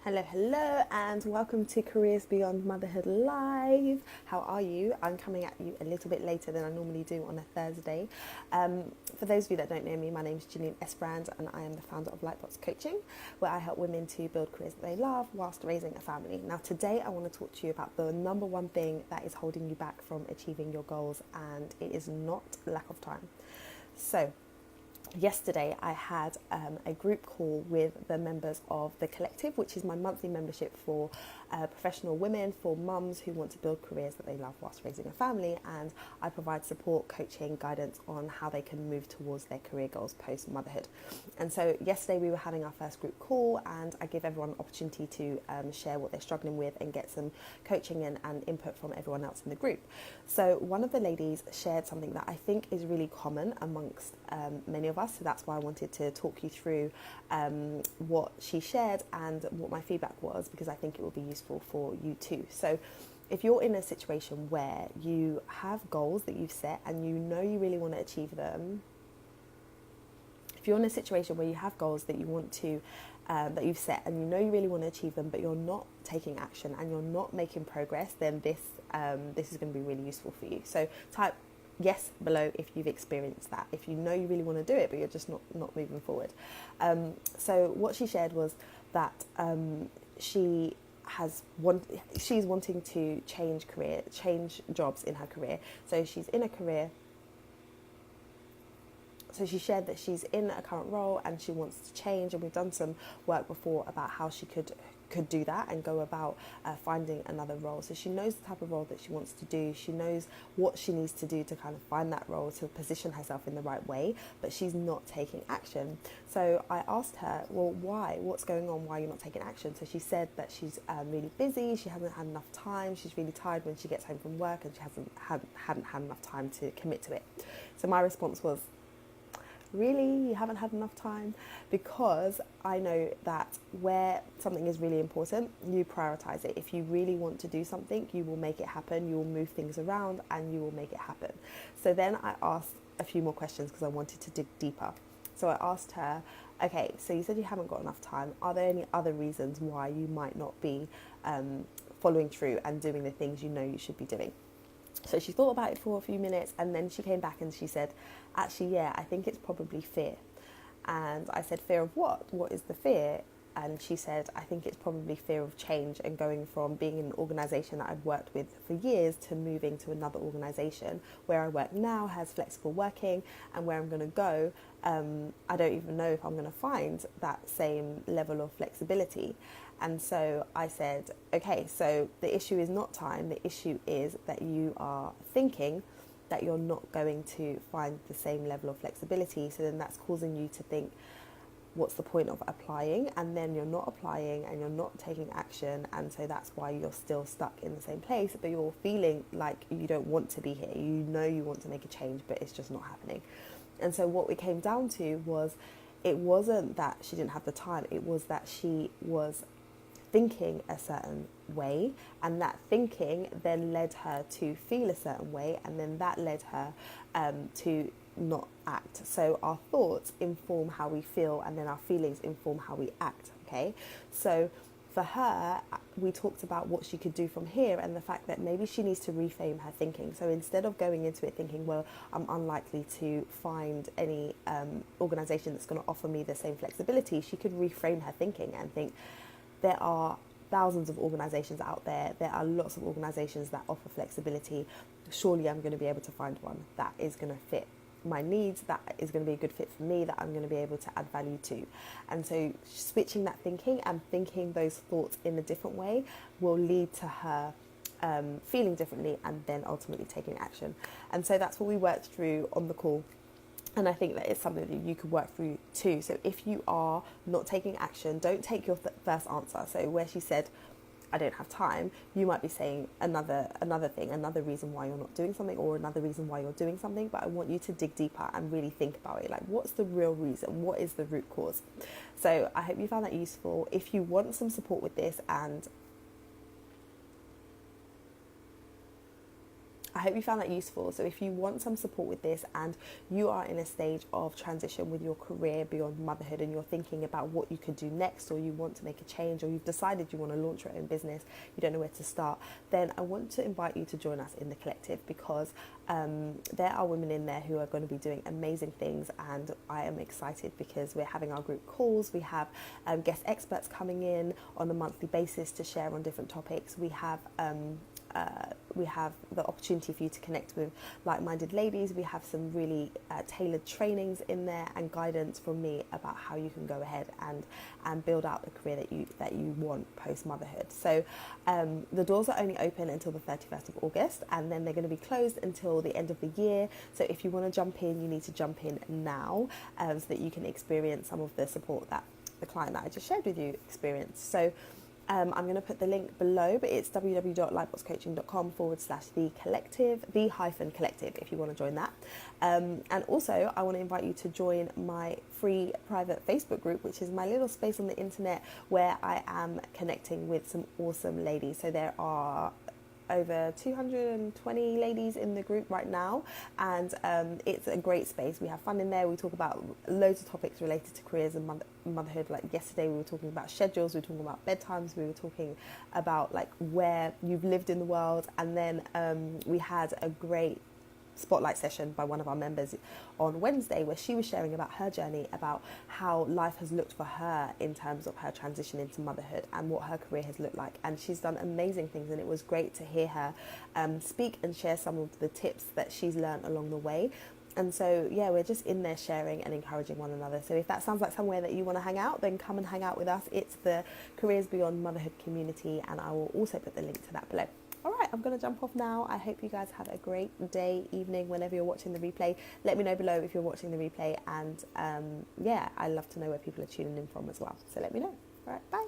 Hello, and welcome to Careers Beyond Motherhood Live. How are you? I'm coming at you a little bit later than I normally do on a Thursday. For those of you that don't know me, my name is Janine Esbrand, and I am the founder of Lightbox Coaching, where I help women to build careers that they love whilst raising a family. Now, today I want to talk to you about the number one thing that is holding you back from achieving your goals, and it is not lack of time. So, yesterday I had a group call with the members of the collective, which is my monthly membership for professional women, for mums who want to build careers that they love whilst raising a family, and I provide support, coaching, guidance on how they can move towards their career goals post motherhood. And so yesterday we were having our first group call, and I give everyone an opportunity to share what they're struggling with and get some coaching and input from everyone else in the group. So one of the ladies shared something that I think is really common amongst many of us, so that's why I wanted to talk you through what she shared and what my feedback was, because I think it will be useful for you too. So if you're in a situation where you have goals that you've set and you know you really want to achieve them, if you're in a situation where you have goals that you want to that you've set and you know you really want to achieve them, but you're not taking action and you're not making progress, then this is going to be really useful for you. So type yes below if you've experienced that, if you know you really want to do it but you're just not moving forward. So what she shared was that she's wanting to change jobs in her career. So she's in a career. So she shared that she's in a current role and she wants to change, and we've done some work before about how she could do that and go about finding another role. So she knows the type of role that she wants to do. She knows what she needs to do to kind of find that role, to position herself in the right way, but she's not taking action. So I asked her, well, why? What's going on? Why are you not taking action? So she said that she's really busy. She hasn't had enough time. She's really tired when she gets home from work, and she hadn't had enough time to commit to it. So my response was, really, you haven't had enough time? Because I know that where something is really important, you prioritize it. If you really want to do something, you will make it happen. You will move things around and you will make it happen. So then I asked a few more questions because I wanted to dig deeper. So I asked her, okay, so you said you haven't got enough time. Are there any other reasons why you might not be following through and doing the things you know you should be doing? So she thought about it for a few minutes, and then she came back and she said, actually, yeah, I think it's probably fear. And I said, fear of what? What is the fear? And she said, I think it's probably fear of change and going from being in an organisation that I'd worked with for years to moving to another organisation. Where I work now has flexible working, and where I'm going to go, I don't even know if I'm going to find that same level of flexibility. And so I said, okay, so the issue is not time. The issue is that you are thinking that you're not going to find the same level of flexibility. So then that's causing you to think, what's the point of applying? And then you're not applying and you're not taking action. And so that's why you're still stuck in the same place, but you're feeling like you don't want to be here. You know you want to make a change, but it's just not happening. And so what we came down to was, it wasn't that she didn't have the time. It was that she was thinking a certain way, and that thinking then led her to feel a certain way, and then that led her to not act. So our thoughts inform how we feel, and then our feelings inform how we act. Okay, so for her, we talked about what she could do from here, and the fact that maybe she needs to reframe her thinking. So instead of going into it thinking, well, I'm unlikely to find any organisation that's going to offer me the same flexibility, she could reframe her thinking and think, there are thousands of organisations out there. There are lots of organisations that offer flexibility. Surely I'm going to be able to find one that is going to fit my needs, that is going to be a good fit for me, that I'm going to be able to add value to. And so switching that thinking and thinking those thoughts in a different way will lead to her feeling differently and then ultimately taking action. And so that's what we worked through on the call. And I think that it's something that you could work through too. So if you are not taking action, don't take your first answer. So where she said, I don't have time, you might be saying another thing, another reason why you're not doing something, or another reason why you're doing something. But I want you to dig deeper and really think about it. Like, what's the real reason? What is the root cause? So I hope you found that useful. If you want some support with this, and I hope you found that useful. So if you want some support with this and you are in a stage of transition with your career beyond motherhood and you're thinking about what you could do next, or you want to make a change, or you've decided you want to launch your own business, you don't know where to start, then I want to invite you to join us in the collective, because there are women in there who are going to be doing amazing things, and I am excited because we're having our group calls. We have guest experts coming in on a monthly basis to share on different topics. We have the opportunity for you to connect with like-minded ladies. We have some really tailored trainings in there and guidance from me about how you can go ahead and build out the career that you want post-motherhood. So the doors are only open until the 31st of August, and then they're going to be closed until the end of the year. So if you want to jump in, you need to jump in now so that you can experience some of the support that the client that I just shared with you experienced. So I'm going to put the link below, but it's www.lightboxcoaching.com/the-collective if you want to join that. And also, I want to invite you to join my free private Facebook group, which is my little space on the internet where I am connecting with some awesome ladies. So there are over 220 ladies in the group right now, and it's a great space. We have fun in there. We talk about loads of topics related to careers and motherhood. Like yesterday we were talking about schedules, we were talking about bedtimes, we were talking about like where you've lived in the world, and then we had a great spotlight session by one of our members on Wednesday where she was sharing about her journey, about how life has looked for her in terms of her transition into motherhood and what her career has looked like. And she's done amazing things, and it was great to hear her speak and share some of the tips that she's learned along the way. And so, yeah, we're just in there sharing and encouraging one another. So if that sounds like somewhere that you want to hang out, then come and hang out with us. It's the Careers Beyond Motherhood community, and I will also put the link to that below. All right, I'm going to jump off now. I hope you guys have a great day, evening, whenever you're watching the replay. Let me know below if you're watching the replay. And yeah, I love to know where people are tuning in from as well. So let me know. All right, bye.